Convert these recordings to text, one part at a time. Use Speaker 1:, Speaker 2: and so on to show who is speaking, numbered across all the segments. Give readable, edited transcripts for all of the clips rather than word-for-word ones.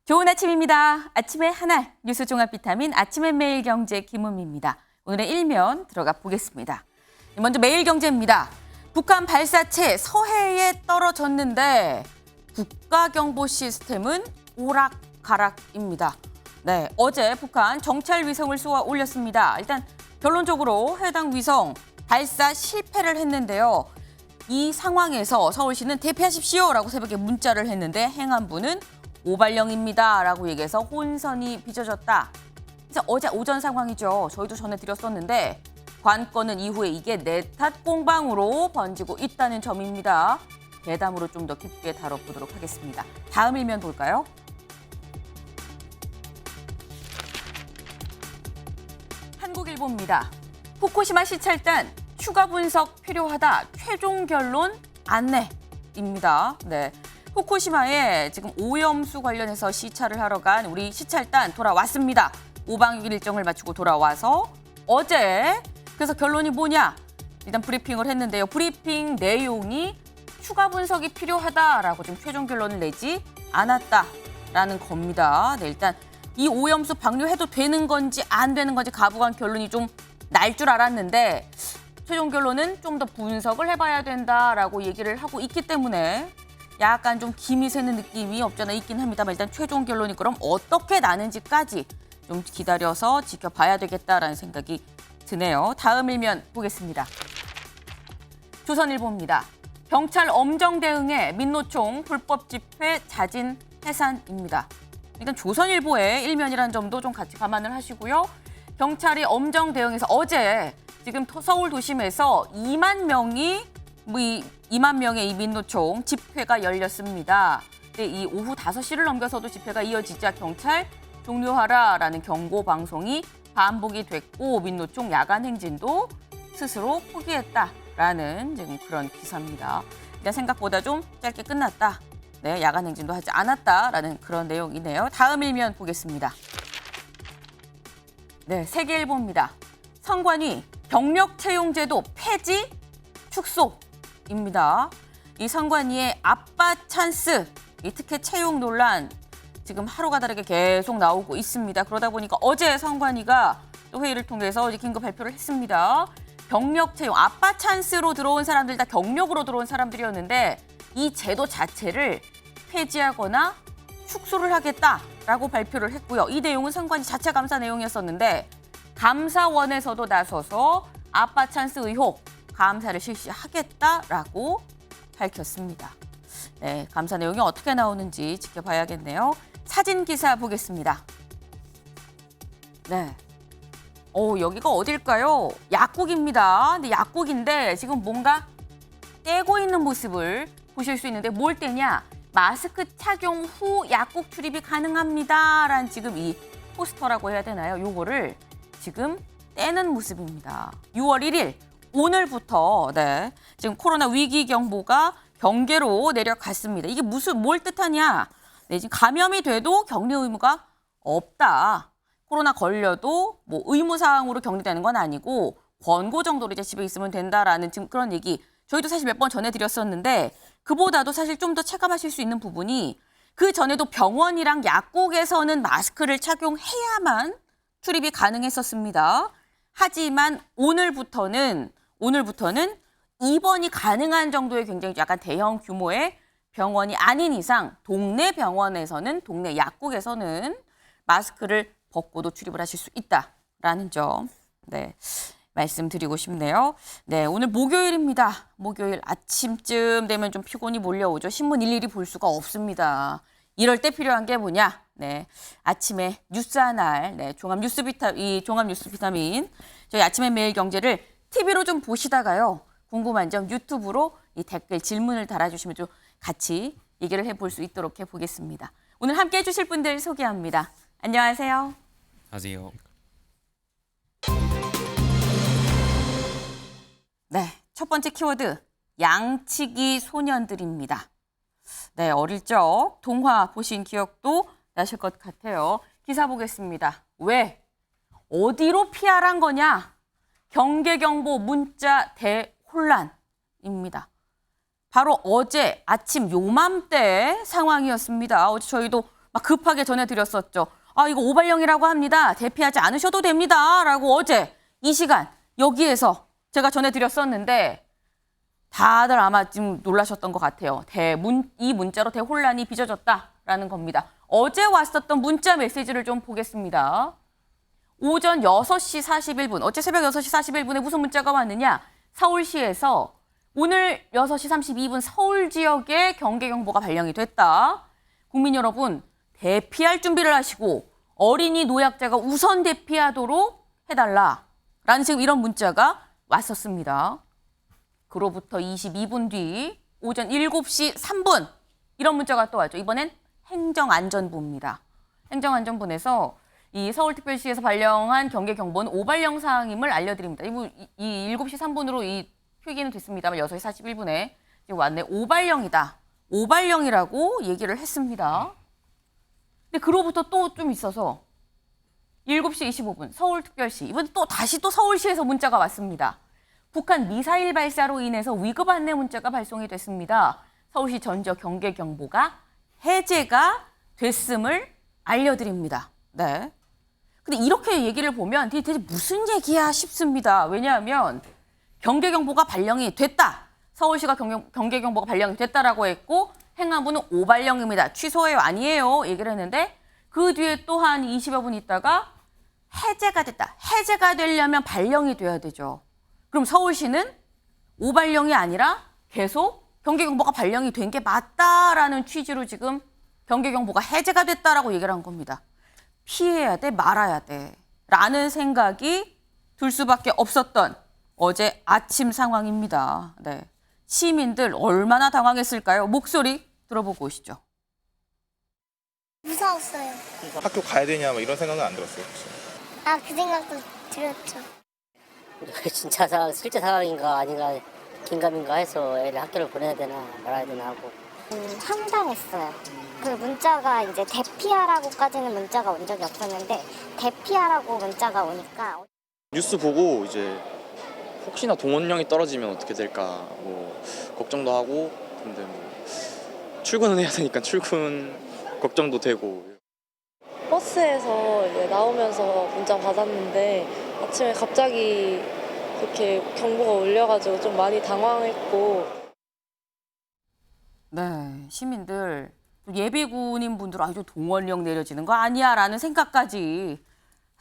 Speaker 1: 좋은 아침입니다. 아침의 하나 뉴스 종합 비타민 아침의 매일경제 김은미입니다. 오늘의 일면 들어가 보겠습니다. 먼저 매일경제입니다. 북한 발사체 서해에 떨어졌는데 국가경보 시스템은 오락가락입니다. 네, 어제 북한 정찰 위성을 쏘아 올렸습니다. 일단 결론적으로 해당 위성 발사 실패를 했는데요. 이 상황에서 서울시는 대피하십시오라고 새벽에 문자를 했는데 행안부는 오발령입니다라고 얘기해서 혼선이 빚어졌다. 그래서 어제 오전 상황이죠. 저희도 전해드렸었는데 관건은 이후에 이게 내 탓 공방으로 번지고 있다는 점입니다. 대담으로 좀 더 깊게 다뤄보도록 하겠습니다. 다음 일면 볼까요? 한국일보입니다. 후쿠시마 시찰단 추가 분석 필요하다. 최종 결론 안내입니다. 네. 후쿠시마에 지금 오염수 관련해서 시찰을 하러 간 우리 시찰단 돌아왔습니다. 5박 6일 일정을 마치고 돌아와서 어제 그래서 결론이 뭐냐? 일단 브리핑을 했는데요. 브리핑 내용이 추가 분석이 필요하다라고 좀 최종 결론을 내지 않았다라는 겁니다. 네, 일단 이 오염수 방류해도 되는 건지 안 되는 건지 가부간 결론이 좀 날 줄 알았는데 최종 결론은 좀 더 분석을 해봐야 된다라고 얘기를 하고 있기 때문에 약간 좀 김이 새는 느낌이 없잖아 있긴 합니다만 일단 최종 결론이 그럼 어떻게 나는지까지 좀 기다려서 지켜봐야 되겠다라는 생각이 드네요. 다음 일면 보겠습니다. 조선일보입니다. 경찰 엄정 대응에 민노총 불법 집회 자진 해산입니다. 일단 조선일보의 일면이라는 점도 좀 같이 감안을 하시고요. 경찰이 엄정 대응해서 어제 지금 서울 도심에서 2만 명의 이 민노총 집회가 열렸습니다. 근데 이 오후 5시를 넘겨서도 집회가 이어지자 경찰 종료하라라는 경고 방송이 반복이 됐고 민노총 야간 행진도 스스로 포기했다라는 지금 그런 기사입니다. 일단 생각보다 좀 짧게 끝났다. 네, 야간 행진도 하지 않았다라는 그런 내용이네요. 다음 일면 보겠습니다. 네, 세계일보입니다. 선관위 경력 채용제도 폐지 축소입니다. 이 선관위의 아빠 찬스, 이 특혜 채용 논란 지금 하루가 다르게 계속 나오고 있습니다. 그러다 보니까 어제 선관위가 또 회의를 통해서 긴급 발표를 했습니다. 경력 채용, 아빠 찬스로 들어온 사람들 다 경력으로 들어온 사람들이었는데 이 제도 자체를 폐지하거나 축소를 하겠다라고 발표를 했고요. 이 내용은 선관위 자체 감사 내용이었었는데 감사원에서도 나서서 아빠 찬스 의혹 감사를 실시하겠다라고 밝혔습니다. 네, 감사 내용이 어떻게 나오는지 지켜봐야겠네요. 사진 기사 보겠습니다. 네. 여기가 어딜까요? 약국입니다. 근데 약국인데 지금 뭔가 떼고 있는 모습을 보실 수 있는데 뭘 떼냐? 마스크 착용 후 약국 출입이 가능합니다라는 지금 이 포스터라고 해야 되나요? 요거를 지금 떼는 모습입니다. 6월 1일 오늘부터 네, 지금 코로나 위기 경보가 경계로 내려갔습니다. 이게 뭘 뜻하냐? 네, 지금 감염이 돼도 격리 의무가 없다. 코로나 걸려도 뭐 의무 사항으로 격리되는 건 아니고 권고 정도로 이제 집에 있으면 된다라는 지금 그런 얘기 저희도 사실 몇 번 전해드렸었는데 그보다도 사실 좀 더 체감하실 수 있는 부분이 그 전에도 병원이랑 약국에서는 마스크를 착용해야만 출입이 가능했었습니다. 하지만 오늘부터는 입원이 가능한 정도의 굉장히 약간 대형 규모의 병원이 아닌 이상 동네 병원에서는 동네 약국에서는 마스크를 벗고도 출입을 하실 수 있다라는 점. 네. 말씀드리고 싶네요. 네, 오늘 목요일입니다. 목요일 아침쯤 되면 좀 피곤이 몰려오죠. 신문 일일이 볼 수가 없습니다. 이럴 때 필요한 게 뭐냐? 네, 아침에 뉴스 하나, 네, 종합 뉴스 비타민. 저희 아침에 매일 경제를 TV로 좀 보시다가요. 궁금한 점 유튜브로 이 댓글 질문을 달아주시면 좀 같이 얘기를 해볼 수 있도록 해보겠습니다. 오늘 함께 해주실 분들 소개합니다. 안녕하세요.
Speaker 2: 안녕하세요.
Speaker 1: 네, 첫 번째 키워드 양치기 소년들입니다. 네, 어릴 적 동화 보신 기억도 나실 것 같아요. 기사 보겠습니다. 왜? 어디로 피하란 거냐? 경계경보 문자 대혼란입니다. 바로 어제 아침 요맘때 상황이었습니다. 어제 저희도 막 급하게 전해드렸었죠. 아, 이거 오발령이라고 합니다. 대피하지 않으셔도 됩니다. 라고 어제 이 시간 여기에서 제가 전해드렸었는데 다들 아마 지금 놀라셨던 것 같아요. 이 문자로 대혼란이 빚어졌다라는 겁니다. 어제 왔었던 문자 메시지를 좀 보겠습니다. 오전 6시 41분, 어제 새벽 6시 41분에 무슨 문자가 왔느냐. 서울시에서 오늘 6시 32분 서울 지역에 경계경보가 발령이 됐다. 국민 여러분, 대피할 준비를 하시고 어린이 노약자가 우선 대피하도록 해달라라는 지금 이런 문자가 왔었습니다. 그로부터 22분 뒤 오전 7시 3분 이런 문자가 또 왔죠. 이번엔 행정안전부입니다. 행정안전부에서 이 서울특별시에서 발령한 경계경보는 오발령 사항임을 알려드립니다. 이 7시 3분으로 이 표기는 됐습니다만 6시 41분에 지금 왔네. 오발령이다. 오발령이라고 얘기를 했습니다. 근데 그로부터 또 좀 있어서 7시 25분 서울특별시 이번에 또 다시 또 서울시에서 문자가 왔습니다. 북한 미사일 발사로 인해서 위급 안내 문자가 발송이 됐습니다. 서울시 전적 경계경보가 해제가 됐음을 알려드립니다. 네. 근데 이렇게 얘기를 보면 대체 무슨 얘기야 싶습니다. 왜냐하면 경계경보가 발령이 됐다. 서울시가 경계경보가 발령이 됐다라고 했고 행안부는 오발령입니다. 취소해요. 아니에요. 얘기를 했는데 그 뒤에 또 한 20여 분 있다가 해제가 됐다. 해제가 되려면 발령이 돼야 되죠. 그럼 서울시는 오발령이 아니라 계속 경계경보가 발령이 된 게 맞다라는 취지로 지금 경계경보가 해제가 됐다라고 얘기를 한 겁니다. 피해야 돼, 말아야 돼 라는 생각이 들 수밖에 없었던 어제 아침 상황입니다. 네. 시민들 얼마나 당황했을까요? 목소리 들어보고 오시죠.
Speaker 2: 무서웠어요.
Speaker 3: 학교 가야 되냐 뭐 이런 생각은 안 들었어요. 혹시?
Speaker 2: 아, 그 생각도 들었죠.
Speaker 4: 진짜 실제 상황인가 아닌가 긴가민가 해서 애를 학교를 보내야 되나 말아야 되나 하고
Speaker 2: 황당했어요. 그 문자가 이제 대피하라고까지는 문자가 온 적이 없었는데 대피하라고 문자가 오니까
Speaker 5: 뉴스 보고 이제 혹시나 동원령이 떨어지면 어떻게 될까 뭐 걱정도 하고 근데 뭐 출근은 해야 되니까 출근 걱정도 되고
Speaker 6: 버스에서 이제 나오면서 문자 받았는데 아침에 갑자기 이렇게 경보가 울려가지고 좀 많이 당황했고.
Speaker 1: 네, 시민들 예비군인 분들 아주 동원령 내려지는 거 아니야라는 생각까지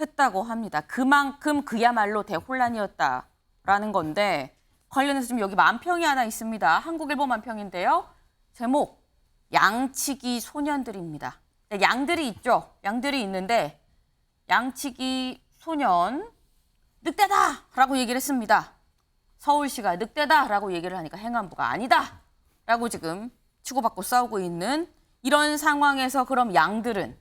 Speaker 1: 했다고 합니다. 그만큼 그야말로 대혼란이었다라는 건데 관련해서 지금 여기 만평이 하나 있습니다. 한국일보 만평인데요. 제목 양치기 소년들입니다. 양들이 있죠. 양들이 있는데 양치기 소년 늑대다라고 얘기를 했습니다. 서울시가 늑대다라고 얘기를 하니까 행안부가 아니다라고 지금 치고받고 싸우고 있는 이런 상황에서 그럼 양들은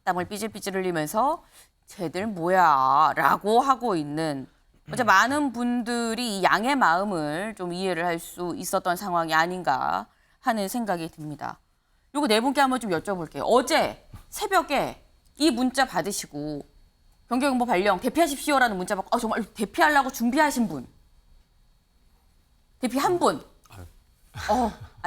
Speaker 1: 땀을 삐질삐질 흘리면서 쟤들 뭐야 라고 하고 있는 어제 많은 분들이 이 양의 마음을 좀 이해를 할 수 있었던 상황이 아닌가 하는 생각이 듭니다. 요거 네 분께 한번 좀 여쭤볼게요. 어제 새벽에 이 문자 받으시고 경계경보 발령 대피하십시오라는 문자 받고 정말 대피하려고 준비하신 분. 대피한 분.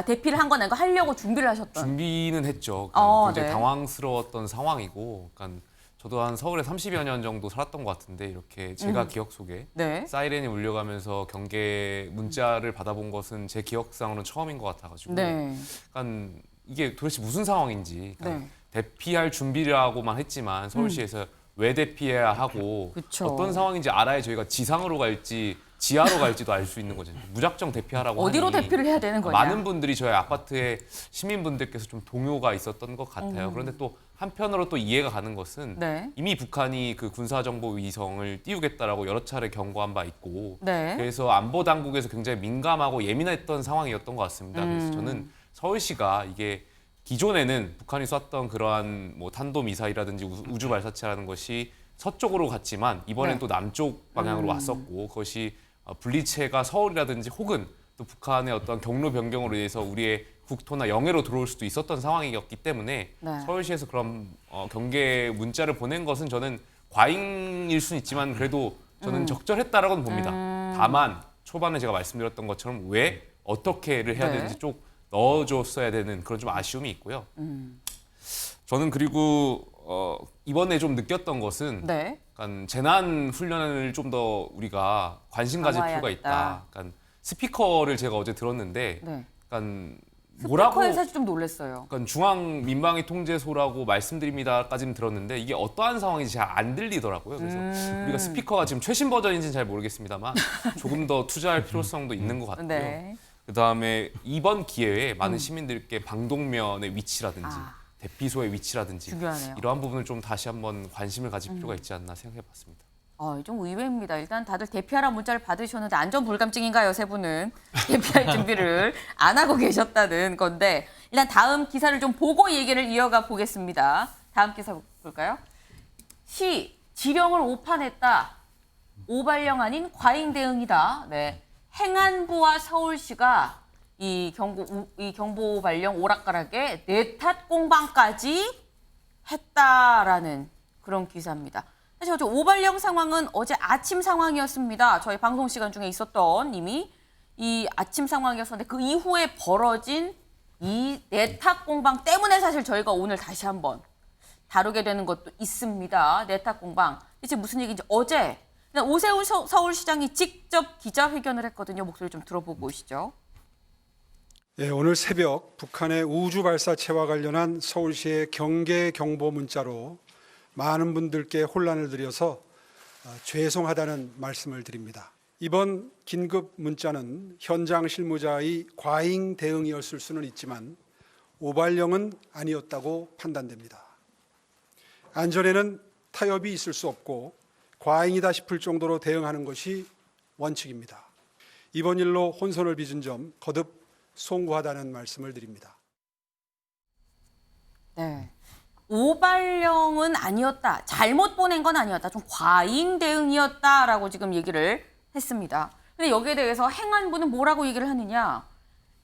Speaker 1: 대피를 한 건 아니고 하려고 준비를 하셨던.
Speaker 7: 준비는 했죠. 굉장히
Speaker 1: 네.
Speaker 7: 당황스러웠던 상황이고, 그러니까 저도 한 서울에 30여 년 정도 살았던 것 같은데 이렇게 제가 기억 속에
Speaker 1: 네.
Speaker 7: 사이렌이 울려가면서 경계 문자를 받아본 것은 제 기억상으로는 처음인 것 같아가지고,
Speaker 1: 네.
Speaker 7: 그러니까 이게 도대체 무슨 상황인지 그러니까
Speaker 1: 네.
Speaker 7: 대피할 준비라고만 했지만 서울시에서 왜 대피해야 하고
Speaker 1: 그쵸.
Speaker 7: 어떤 상황인지 알아야 저희가 지상으로 갈지 지하로 갈지도 알 수 있는 거죠. 무작정 대피하라고
Speaker 1: 어디로
Speaker 7: 하니
Speaker 1: 대피를 해야 되는 거냐.
Speaker 7: 많은 분들이 저희 아파트에 시민분들께서 좀 동요가 있었던 것 같아요. 그런데 또 한편으로 또 이해가 가는 것은
Speaker 1: 네.
Speaker 7: 이미 북한이 그 군사정보 위성을 띄우겠다라고 여러 차례 경고한 바 있고
Speaker 1: 네.
Speaker 7: 그래서 안보 당국에서 굉장히 민감하고 예민했던 상황이었던 것 같습니다. 그래서 저는 서울시가 이게 기존에는 북한이 쐈던 그러한 뭐 탄도미사일이라든지 우주 발사체라는 것이 서쪽으로 갔지만 이번엔
Speaker 1: 네.
Speaker 7: 또 남쪽 방향으로 왔었고 그것이 분리체가 서울이라든지 혹은 또 북한의 어떤 경로 변경으로 인해서 우리의 국토나 영해로 들어올 수도 있었던 상황이었기 때문에
Speaker 1: 네.
Speaker 7: 서울시에서 그런 경계 문자를 보낸 것은 저는 과잉일 수는 있지만 그래도 저는 적절했다라고는 봅니다. 다만 초반에 제가 말씀드렸던 것처럼 왜 어떻게를 해야
Speaker 1: 네.
Speaker 7: 되는지 쭉 넣어줬어야 되는 그런 좀 아쉬움이 있고요. 저는 그리고 이번에 좀 느꼈던 것은
Speaker 1: 네.
Speaker 7: 약간 재난 훈련을 좀 더 우리가 관심 가질 필요가
Speaker 1: 강화해야겠다.
Speaker 7: 있다. 약간 스피커를 제가 어제 들었는데
Speaker 1: 네.
Speaker 7: 약간 뭐라고
Speaker 1: 스피커에 사실 좀 놀랐어요.
Speaker 7: 약간 중앙 민방위 통제소라고 말씀드립니다까지는 들었는데 이게 어떠한 상황인지 잘 안 들리더라고요. 그래서 우리가 스피커가 지금 최신 버전인지는 잘 모르겠습니다만 조금 더 투자할 필요성도 있는 것 같고요.
Speaker 1: 네.
Speaker 7: 그다음에 이번 기회에 많은 시민들께 방독면의 위치라든지
Speaker 1: 아.
Speaker 7: 대피소의 위치라든지
Speaker 1: 중요하네요.
Speaker 7: 이러한 부분을 좀 다시 한번 관심을 가질 필요가 있지 않나 생각해봤습니다.
Speaker 1: 좀 의외입니다. 일단 다들 대피하라 문자를 받으셨는데 안전 불감증인가요, 세 분은? 대피할 준비를 안 하고 계셨다는 건데 일단 다음 기사를 좀 보고 얘기를 이어가 보겠습니다. 다음 기사 볼까요? 시 지령을 오판했다. 오발령 아닌 과잉 대응이다. 네. 행안부와 서울시가 이 경보 발령 오락가락에 내탓 공방까지 했다라는 그런 기사입니다. 사실 어제 오발령 상황은 어제 아침 상황이었습니다. 저희 방송 시간 중에 있었던 이미 이 아침 상황이었었는데 그 이후에 벌어진 이 내탁 공방 때문에 사실 저희가 오늘 다시 한번 다루게 되는 것도 있습니다. 내탁 공방. 대체 무슨 얘기인지 어제 오세훈 서울시장이 직접 기자회견을 했거든요. 목소리 좀 들어보고 오시죠.
Speaker 8: 예, 오늘 새벽 북한의 우주 발사체와 관련한 서울시의 경계 경보 문자로 많은 분들께 혼란을 드려서 죄송하다는 말씀을 드립니다. 이번 긴급 문자는 현장 실무자의 과잉 대응이었을 수는 있지만 오발령은 아니었다고 판단됩니다. 안전에는 타협이 있을 수 없고 과잉이다 싶을 정도로 대응하는 것이 원칙입니다. 이번 일로 혼선을 빚은 점 거듭 송구하다는 말씀을 드립니다.
Speaker 1: 네. 오발령은 아니었다. 잘못 보낸 건 아니었다. 좀 과잉 대응이었다라고 지금 얘기를 했습니다. 근데 여기에 대해서 행안부는 뭐라고 얘기를 하느냐.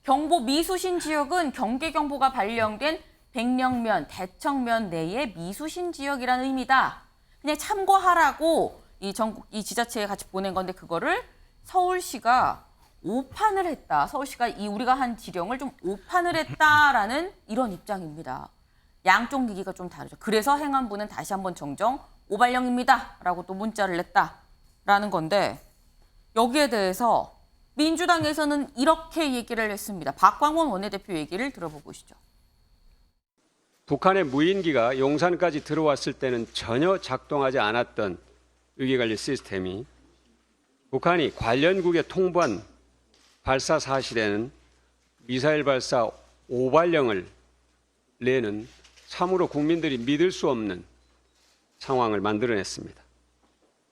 Speaker 1: 경보 미수신 지역은 경계경보가 발령된 백령면, 대청면 내의 미수신 지역이라는 의미다. 그냥 참고하라고 이 지자체에 같이 보낸 건데 그거를 서울시가 오판을 했다. 서울시가 우리가 한 지령을 좀 오판을 했다라는 이런 입장입니다. 양쪽 얘기가 좀 다르죠. 그래서 행안부는 다시 한번 정정 오발령입니다라고 또 문자를 냈다라는 건데 여기에 대해서 민주당에서는 이렇게 얘기를 했습니다. 박광원 원내대표 얘기를 들어보고 오시죠.
Speaker 9: 북한의 무인기가 용산까지 들어왔을 때는 전혀 작동하지 않았던 위기관리 시스템이 북한이 관련국에 통보한 발사 사실에는 미사일 발사 오발령을 내는 참으로 국민들이 믿을 수 없는 상황을 만들어냈습니다.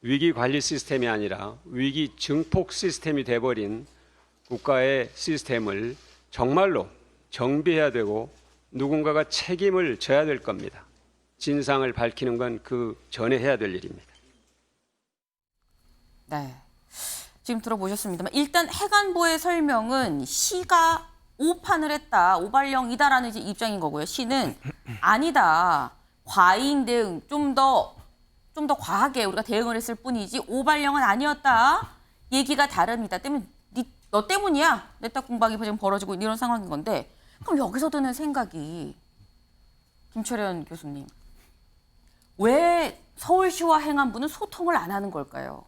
Speaker 9: 위기 관리 시스템이 아니라 위기 증폭 시스템이 돼버린 국가의 시스템을 정말로 정비해야 되고 누군가가 책임을 져야 될 겁니다. 진상을 밝히는 건 그 전에 해야 될 일입니다.
Speaker 1: 네. 지금 들어보셨습니다만 일단 행안부의 설명은 시가 오판을 했다. 오발령이다라는 입장인 거고요. 시는 아니다. 과잉 대응, 좀 더 과하게 우리가 대응을 했을 뿐이지 오발령은 아니었다. 얘기가 다릅니다. 때문에 너 때문이야. 내탁 공방이 지금 벌어지고 이런 상황인 건데 그럼 여기서 드는 생각이 김철현 교수님. 왜 서울시와 행안부는 소통을 안 하는 걸까요?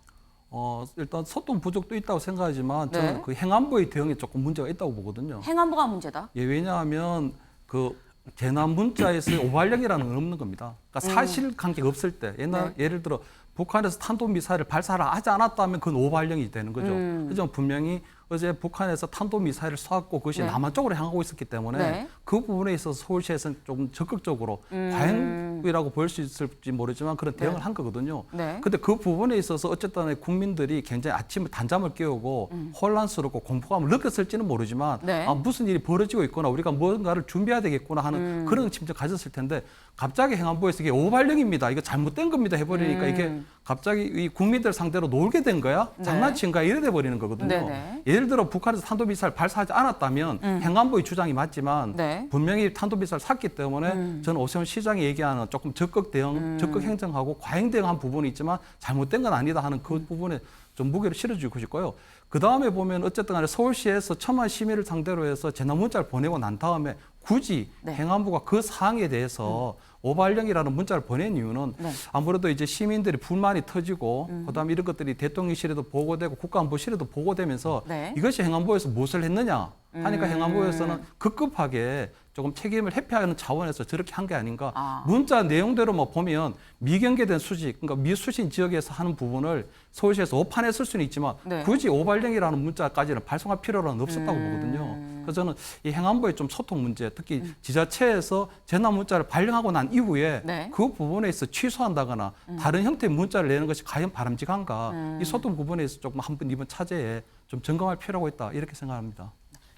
Speaker 10: 일단 소통 부족도 있다고 생각하지만 저는
Speaker 1: 네.
Speaker 10: 그 행안부의 대응에 조금 문제가 있다고 보거든요.
Speaker 1: 행안부가 문제다.
Speaker 10: 예, 왜냐하면 그 재난 문자에서 오발령이라는 건 없는 겁니다. 그러니까 사실관계가 없을 때 예를 들어 북한에서 탄도미사일을 발사를 하지 않았다면 그건 오발령이 되는 거죠. 그죠? 분명히 어제 북한에서 탄도미사일을 쏘았고 그것이 남한 쪽으로 향하고 있었기 때문에 그 부분에 있어서 서울시에서는 좀 적극적으로 과잉이라고 볼 수 있을지 모르지만 그런 대응을 한 거거든요. 근데 그 부분에 있어서 어쨌든 국민들이 굉장히 아침에 단잠을 깨우고 혼란스럽고 공포감을 느꼈을지는 모르지만 무슨 일이 벌어지고 있거나 우리가 뭔가를 준비해야 되겠구나 하는 그런 심정 가졌을 텐데 갑자기 행안부에서 이게 오발령입니다. 이거 잘못된 겁니다 해버리니까 이게 갑자기 이 국민들 상대로 놀게 된 거야? 장난친 거야? 이래 돼 버리는 거거든요. 예를 들어 북한에서 탄도미사일 발사하지 않았다면 행안부의 주장이 맞지만 분명히 탄도미사일 쐈기 때문에 저는 오세훈 시장이 얘기하는 조금 적극 대응, 적극 행정하고 과잉 대응한 부분이 있지만 잘못된 건 아니다 하는 그 부분에 좀 무게를 실어주고 싶고요. 그 다음에 보면 어쨌든 간에 서울시에서 천만 시민을 상대로 해서 재난 문자를 보내고 난 다음에 굳이 행안부가 그 사항에 대해서 오발령이라는 문자를 보낸 이유는
Speaker 1: 네.
Speaker 10: 아무래도 이제 시민들이 불만이 터지고 그다음에 이런 것들이 대통령실에도 보고되고 국가안보실에도 보고되면서
Speaker 1: 네.
Speaker 10: 이것이 행안부에서 무엇을 했느냐 하니까 행안부에서는 급급하게 조금 책임을 회피하는 차원에서 저렇게 한 게 아닌가.
Speaker 1: 아.
Speaker 10: 문자 내용대로 뭐 보면 미경계된 수직, 그러니까 미수신 지역에서 하는 부분을 서울시에서 오판했을 수는 있지만
Speaker 1: 네.
Speaker 10: 굳이 오발령이라는 문자까지는 발송할 필요는 없었다고 보거든요. 그래서 저는 이 행안부의 좀 소통 문제, 특히 지자체에서 재난 문자를 발령하고 난 이후에
Speaker 1: 네.
Speaker 10: 그 부분에 있어 취소한다거나 다른 형태의 문자를 내는 것이 과연 바람직한가. 이 소통 부분에 있어 조금 한번 이번 차제에 좀 점검할 필요가 있다 이렇게 생각합니다.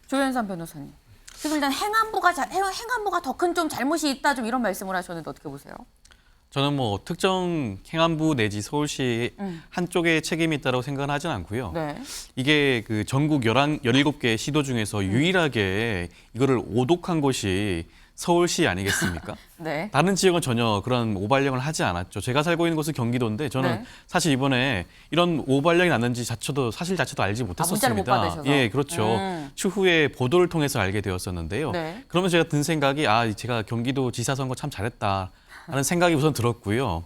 Speaker 1: 조현선 변호사님. 지금 일단 행안부가 더 큰 좀 잘못이 있다 좀 이런 말씀을 하셨는데 어떻게 보세요?
Speaker 11: 저는 뭐 특정 행안부 내지 서울시 한쪽에 책임이 있다고 생각은 하진 않고요.
Speaker 1: 네.
Speaker 11: 이게 그 전국 17개 시도 중에서 유일하게 이거를 오독한 곳이 서울시 아니겠습니까?
Speaker 1: 네.
Speaker 11: 다른 지역은 전혀 그런 오발령을 하지 않았죠. 제가 살고 있는 곳은 경기도인데 저는
Speaker 1: 네.
Speaker 11: 사실 이번에 이런 오발령이 났는지 사실 자체도 알지 못했었습니다.
Speaker 1: 문자를 못 받으셔서.
Speaker 11: 예, 그렇죠. 추후에 보도를 통해서 알게 되었었는데요.
Speaker 1: 네.
Speaker 11: 그러면 제가 든 생각이 제가 경기도 지사 선거 참 잘했다 하는 생각이 우선 들었고요.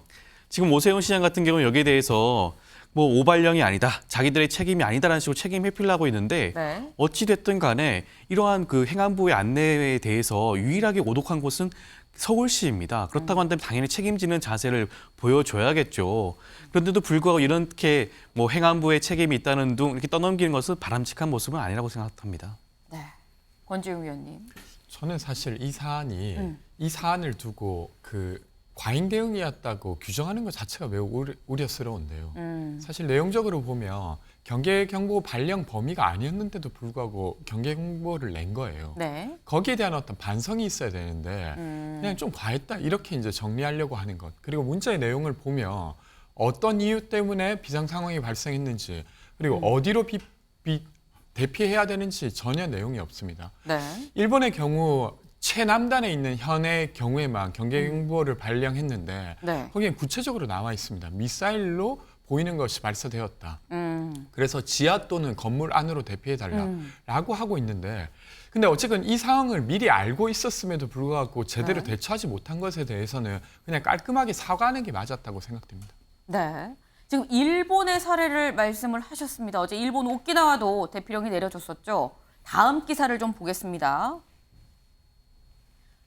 Speaker 11: 지금 오세훈 시장 같은 경우는 여기에 대해서 뭐 오발령이 아니다, 자기들의 책임이 아니다라는 식으로 책임 회피를 하고 있는데
Speaker 1: 네.
Speaker 11: 어찌 됐든 간에 이러한 그 행안부의 안내에 대해서 유일하게 오독한 곳은 서울시입니다. 그렇다고 한다면 당연히 책임지는 자세를 보여줘야겠죠. 그런데도 불구하고 이렇게 뭐 행안부의 책임이 있다는 둥 이렇게 떠넘기는 것은 바람직한 모습은 아니라고 생각합니다.
Speaker 1: 네. 권지웅 위원님.
Speaker 12: 저는 사실 이 사안이 이 사안을 두고 그 과잉 대응이었다고 규정하는 것 자체가 매우 우려스러운데요. 사실 내용적으로 보면 경계경보 발령 범위가 아니었는데도 불구하고 경계경보를 낸 거예요.
Speaker 1: 네.
Speaker 12: 거기에 대한 어떤 반성이 있어야 되는데 그냥 좀 과했다 이렇게 이제 정리하려고 하는 것. 그리고 문자의 내용을 보면 어떤 이유 때문에 비상 상황이 발생했는지 그리고 어디로 대피해야 되는지 전혀 내용이 없습니다.
Speaker 1: 네.
Speaker 12: 일본의 경우 최남단에 있는 현의 경우에만 경계경보를 발령했는데
Speaker 1: 네.
Speaker 12: 거기에 구체적으로 나와 있습니다. 미사일로 보이는 것이 발사되었다. 그래서 지하 또는 건물 안으로 대피해달라라고 하고 있는데 근데 어쨌든 이 상황을 미리 알고 있었음에도 불구하고 제대로
Speaker 1: 네.
Speaker 12: 대처하지 못한 것에 대해서는 그냥 깔끔하게 사과하는 게 맞았다고 생각됩니다.
Speaker 1: 네. 지금 일본의 사례를 말씀을 하셨습니다. 어제 일본 오키나와도 대피령이 내려졌었죠. 다음 기사를 좀 보겠습니다.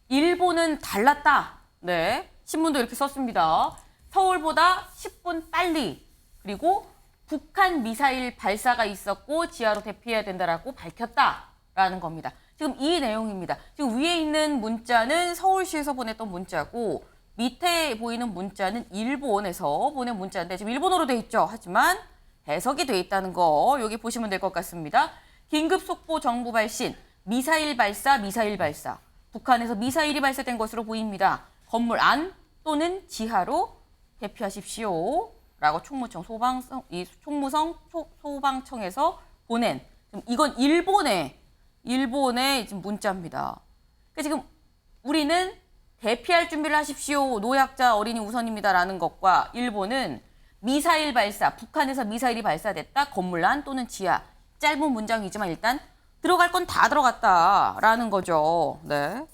Speaker 1: 일본은 달랐다. 네. 신문도 이렇게 썼습니다. 서울보다 10분 빨리 그리고 북한 미사일 발사가 있었고 지하로 대피해야 된다라고 밝혔다라는 겁니다. 지금 이 내용입니다. 지금 위에 있는 문자는 서울시에서 보냈던 문자고 밑에 보이는 문자는 일본에서 보낸 문자인데 지금 일본어로 돼 있죠. 하지만 해석이 돼 있다는 거 여기 보시면 될 것 같습니다. 긴급 속보 정부 발신, 미사일 발사. 북한에서 미사일이 발사된 것으로 보입니다. 건물 안 또는 지하로 대피하십시오. 라고 총무청 소방청에서 보낸 이건 일본의 지금 문자입니다. 그러니까 지금 우리는 대피할 준비를 하십시오. 노약자 어린이 우선입니다라는 것과 일본은 미사일 발사, 북한에서 미사일이 발사됐다. 건물 안 또는 지하. 짧은 문장이지만 일단 들어갈 건 다 들어갔다라는 거죠. 네.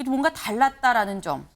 Speaker 1: 뭔가 달랐다라는 점.